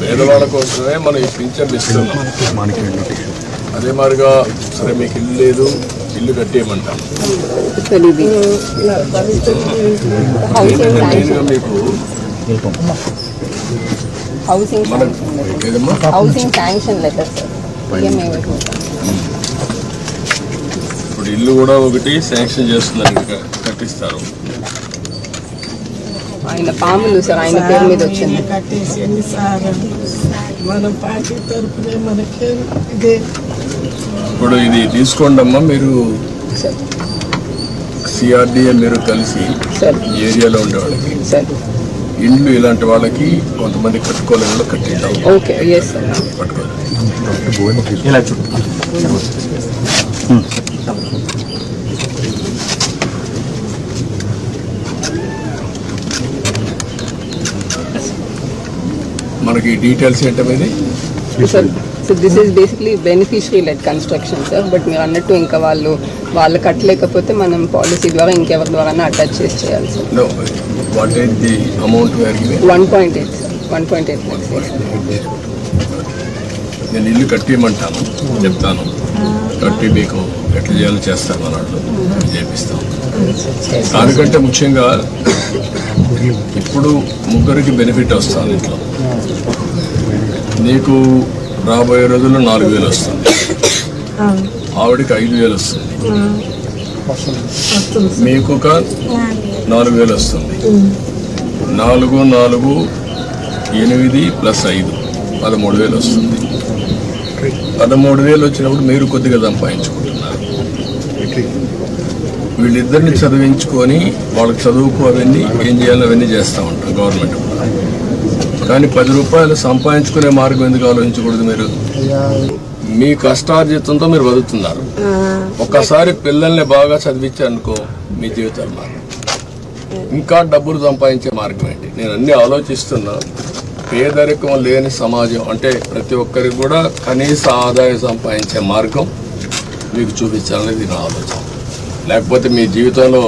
పేదవాళ్ళ కోసమే మనం ఈ పింఛన్ ఇస్తున్నాం. అదే మాదిరిగా సరే మీకు ఇల్లు లేదు, ఇల్లు కట్టేయమంటాం. మీకు ఇప్పుడు ఇల్లు కూడా ఒకటి శాంక్షన్ చేస్తున్నారు, కట్టిస్తారు. ఆయన పాములు సార్ ఆయన పేరు మీద వచ్చింది. ఇప్పుడు ఇది తీసుకోండి అమ్మా, మీరు సిఆర్డిఏ మీరు కలిసి ఏరియాలో ఉండే వాళ్ళకి ఇండ్లు ఇలాంటి వాళ్ళకి కొంతమంది కట్టుకోలేని కట్టిద్దాం. మనకి డీటెయిల్స్ ఏంటనేది so this is basically beneficiary lead construction sir. But మీరు అన్నట్టు ఇంకా వాళ్ళు కట్టలేకపోతే మనం పాలసీ ద్వారా ఇంకెవరి ద్వారా అటాచ్ చేసి చేయాలి సార్. 1.8 నేను ఇల్లు కట్టియమంటాను, చెప్తాను, కట్టి మీకు ఎట్లా చేయాలో చేస్తాను అన్నట్లు చేపిస్తాం. దానికంటే ముఖ్యంగా ఇప్పుడు ముగ్గురికి బెనిఫిట్ వస్తుంది. ఇంట్లో నీకు రాబోయే రోజుల్లో 4,000 వస్తుంది, ఆవిడకి 5,000 వస్తుంది, మీకు ఒక 4,000 వస్తుంది. 4, 4, 8 + 5 13,000 వస్తుంది. 13,000 వచ్చినప్పుడు మీరు కొద్దిగా సంపాదించుకుంటున్నారు. వీళ్ళిద్దరిని చదివించుకొని వాళ్ళకి చదువుకు అవన్నీ ఏం చేయాలో అవన్నీ చేస్తూ ఉంటారు గవర్నమెంట్. కానీ 10 రూపాయలు సంపాదించుకునే మార్గం ఎందుకు ఆలోచించకూడదు? మీరు మీ కష్టార్జితంతో మీరు బతుకుతున్నారు. ఒక్కసారి పిల్లల్ని బాగా చదివించారనుకో మీ జీవితాలు మారు. ఇంకా డబ్బులు సంపాదించే మార్గం ఏంటి? నేను అన్ని ఆలోచిస్తున్నా. పేదరికం లేని సమాజం అంటే ప్రతి ఒక్కరికి కూడా కనీస ఆదాయం సంపాదించే మార్గం మీకు చూపించాలనేది నా ఆలోచన. లేకపోతే మీ జీవితంలో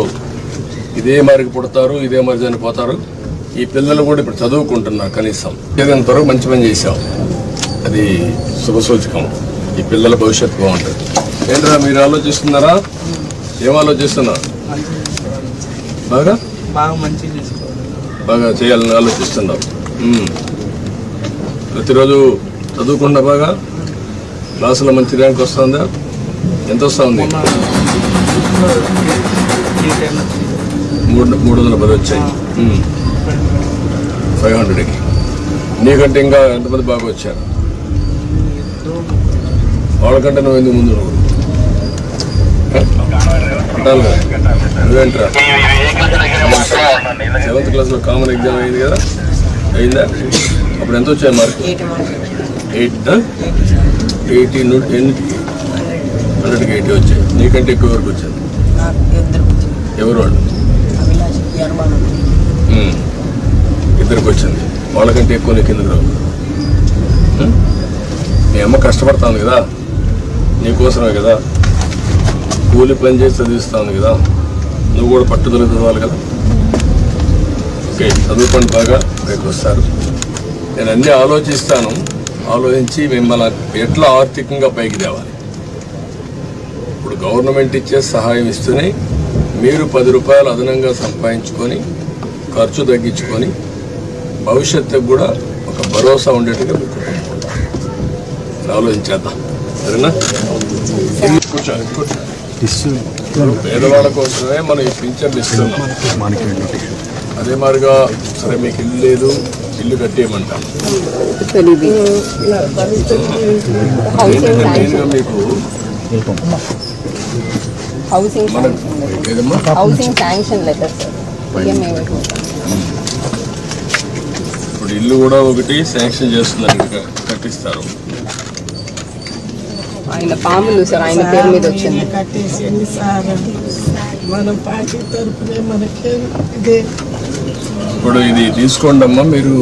ఇదే మరికి పుడతారు, ఇదే మరి చనిపోతారు. ఈ పిల్లలు కూడా ఇప్పుడు చదువుకుంటున్నారు. కనీసం ఏదంతవరకు మంచి పని చేశాం, అది శుభసూచకం. ఈ పిల్లల భవిష్యత్తు బాగుంటుంది. ఏంట్రా మీరు ఆలోచిస్తున్నారా? ఏం ఆలోచిస్తున్నారు? బాగా చేయాలని ఆలోచిస్తున్నావు. ప్రతిరోజు చదువుకున్నా బాగా క్లాసులో మంచి ర్యాంక్ వస్తుందా? ఎంత వస్తుంది? 310 వచ్చాయి 500కి. నీకంటే ఇంకా ఎంతమంది బాగా వచ్చారు? వాళ్ళకంటే నువ్వు ఎందుకు ముందు నువ్వేంట్రా? 7th క్లాస్లో కామన్ ఎగ్జామ్ అయింది కదా, అయిందా? అప్పుడు ఎంత వచ్చాయి మార్క్? 80 100కి 80 వచ్చాయి. నీకంటే ఎక్కువ వరకు వచ్చారు. ఎవరు వాళ్ళు? ఇద్దరికి వచ్చింది. వాళ్ళకంటే ఎక్కువ నీకు ఎందుకు రావు? మీ అమ్మ కష్టపడతాను కదా, నీకోసమే కదా, కూలి పని చేసి చదివిస్తాను కదా, నువ్వు కూడా పట్టుదల చదవాలి కదా. ఓకే, చదువుకోండి బాగా, రేపు వస్తారు. నేను అన్నీ ఆలోచిస్తాను. ఆలోచించి మిమ్మల్ని ఎట్లా ఆర్థికంగా పైకి తేవాలి. ఇప్పుడు గవర్నమెంట్ ఇచ్చే సహాయం ఇస్తూనే మీరు 10 రూపాయలు అదనంగా సంపాదించుకొని ఖర్చు తగ్గించుకొని భవిష్యత్తుకు కూడా ఒక భరోసా ఉండేట్టుగా మీకు ఆలోచించేద్దాం. సరేనా? పేదవాళ్ళ కోసమే మనం ఈ పింఛన్ ఇస్తున్నాం. అదే మాదిరిగా సరే మీకు ఇల్లు లేదు, ఇల్లు కట్టేయమంటాం. మీకు ఇప్పుడు ఇల్లు కూడా ఒకటి శాంక్షన్ చేస్తున్నారు, కట్టిస్తారు. ఆయన పాములు సార్ ఆయన పేరు మీద వచ్చింది. ఇప్పుడు ఇది తీసుకోండి అమ్మా, మీరు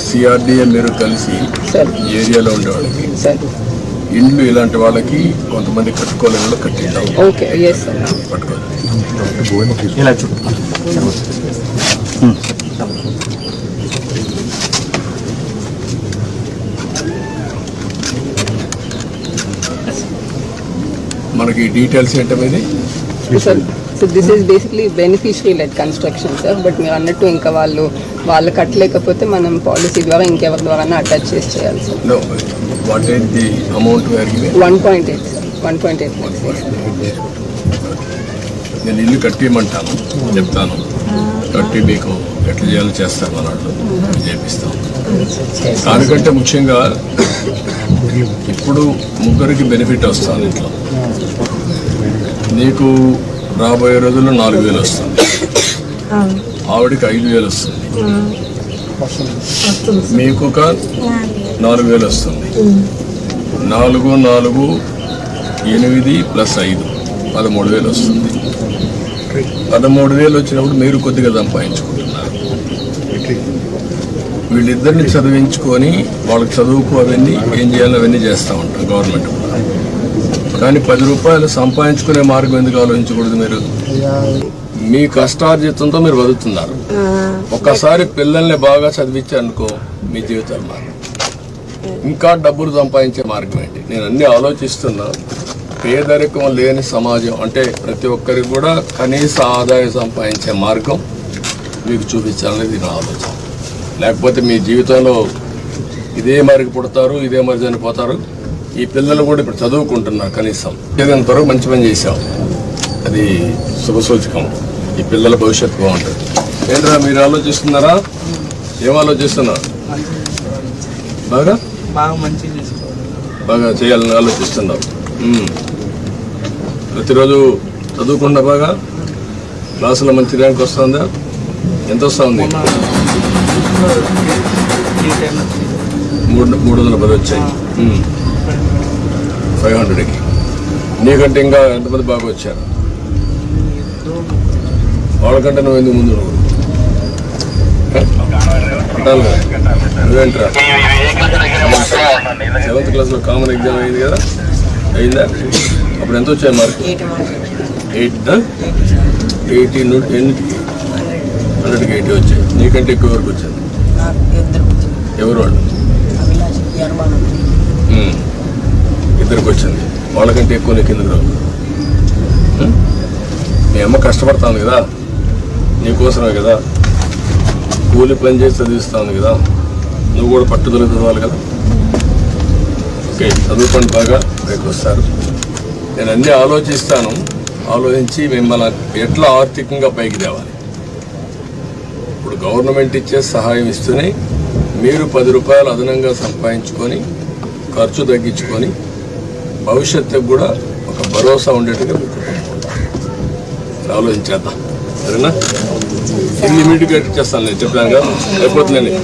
సిఆర్డిఏ మీరు కలిసి ఏరియాలో ఉండే వాళ్ళకి ఇండ్లు ఇలాంటి వాళ్ళకి కొంతమంది కట్టుకోలేని కట్టిద్దాం. పట్టుకోవాలి. వాళ్ళకి డీటెయిల్స్ ఏంటనేది sir so this is basically beneficiary lead construction sir. But మీరు అన్నట్టు ఇంకా వాళ్ళు కట్టలేకపోతే మనం పాలసీ ద్వారా ఇంకెవరి ద్వారా అటాచ్ చేయాలి sir. Know what is the amount wear given 1.8 sir 1.8 lakhs. నేను ఇల్లు కట్టిమంటాను, చెప్తాను, కట్టి మీకు ఎట్లా చేయాలో చేస్తాను అన్నట్లు చేపిస్తాం. దానికంటే ముఖ్యంగా ఇప్పుడు ముగ్గురికి బెనిఫిట్ వస్తుంది ఇంట్లో. నీకు రాబోయే రోజుల్లో 4,000 వస్తుంది, ఆవిడకి 5,000 వస్తుంది, మీకు ఒక 4,000 వస్తుంది. 4, 4, 8 ప్లస్ 5 13,000 వస్తుంది. 13,000 వచ్చినప్పుడు మీరు కొద్దిగా సంపాదించుకుంటున్నారు. వీళ్ళిద్దరిని చదివించుకొని వాళ్ళకి చదువుకు అవన్నీ ఏం చేయాలో అవన్నీ చేస్తూ ఉంటాం గవర్నమెంట్. కానీ 10 రూపాయలు సంపాదించుకునే మార్గం ఎందుకు ఆలోచించకూడదు? మీరు మీ కష్టార్జితంతో మీరు బతుకుతున్నారు. ఒక్కసారి పిల్లల్ని బాగా చదివించారనుకో మీ జీవితాలు మారు. ఇంకా డబ్బులు సంపాదించే మార్గం ఏంటి? నేను అన్ని ఆలోచిస్తున్నా. పేదరికం లేని సమాజం అంటే ప్రతి ఒక్కరికి కూడా కనీస ఆదాయం సంపాదించే మార్గం మీకు చూపించాలనేది నా ఆలోచన. లేకపోతే మీ జీవితంలో ఇదే మరికి పుడతారు, ఇదే మరి చనిపోతారు. ఈ పిల్లలు కూడా ఇప్పుడు చదువుకుంటున్నారు. కనీసం ఏదైనంత వరకు మంచి పని చేశాం, అది శుభసూచకం. ఈ పిల్లల భవిష్యత్తు బాగుంటుంది. ఏంట్రా మీరు ఆలోచిస్తున్నారా? ఏం ఆలోచిస్తున్నారు? బాగా చేయాలని ఆలోచిస్తున్నారు. ప్రతిరోజు చదువుకున్నా బాగా క్లాసులో మంచి ర్యాంక్ వస్తుందా? ఎంత వస్తుంది? 310 వచ్చాయి 500కి. నీకంటే ఇంకా ఎంతమంది బాగా వచ్చారు? వాళ్ళకంటే నువ్వు ఎందుకు ముందు? నువ్వేంట్రా 7th క్లాస్లో కామన్ ఎగ్జామ్ అయింది కదా, అయిందా? అప్పుడు ఎంత వచ్చాయి మార్క్? 80 100కి 80 వచ్చాయి. నీకంటే ఎక్కువ వరకు వచ్చింది. ఎవరు వాళ్ళు? ఇద్దరికి వచ్చింది. వాళ్ళకంటే ఎక్కువ నీకు ఎందుకు రావు? మీ అమ్మ కష్టపడతాను కదా, నీకోసమే కదా, కూలి పని చేసి చదివిస్తాను కదా, నువ్వు కూడా పట్టుదల చదవాలి కదా. ఓకే, చదువుకొని బాగా పైకి వస్తారు. నేను అన్నీ ఆలోచిస్తాను. ఆలోచించి మిమ్మల్ని ఎట్లా ఆర్థికంగా పైకి తేవాలి. ఇప్పుడు గవర్నమెంట్ ఇచ్చే సహాయం ఇస్తూనే మీరు 10 రూపాయలు అదనంగా సంపాదించుకొని ఖర్చు తగ్గించుకొని భవిష్యత్తుకు కూడా ఒక భరోసా ఉండేట్టుగా ఆలోచించేద్దాం. సరేనా? ఇమ్మీడియట్గా చేస్తాను. నేను చెప్పాను కదా, అయిపోతుందండి.